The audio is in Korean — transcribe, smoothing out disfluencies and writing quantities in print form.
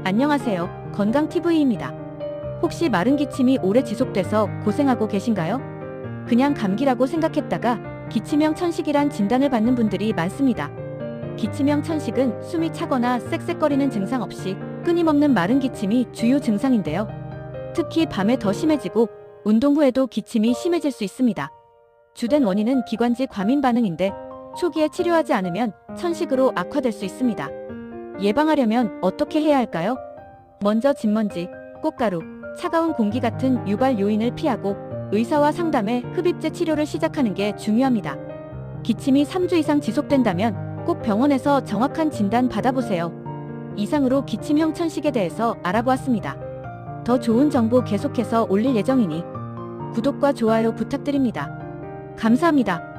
안녕하세요. 건강TV입니다. 혹시 마른 기침이 오래 지속돼서 고생하고 계신가요? 그냥 감기라고 생각했다가 기침형 천식이란 진단을 받는 분들이 많습니다. 기침형 천식은 숨이 차거나 쌕쌕거리는 증상 없이 끊임없는 마른 기침이 주요 증상인데요. 특히 밤에 더 심해지고 운동 후에도 기침이 심해질 수 있습니다. 주된 원인은 기관지 과민 반응인데 초기에 치료하지 않으면 천식으로 악화될 수 있습니다. 예방하려면 어떻게 해야 할까요? 먼저 진먼지, 꽃가루, 차가운 공기 같은 유발 요인을 피하고 의사와 상담해 흡입제 치료를 시작하는 게 중요합니다. 기침이 3주 이상 지속된다면 꼭 병원에서 정확한 진단 받아보세요. 이상으로 기침형 천식에 대해서 알아보았습니다. 더 좋은 정보 계속해서 올릴 예정이니 구독과 좋아요 부탁드립니다. 감사합니다.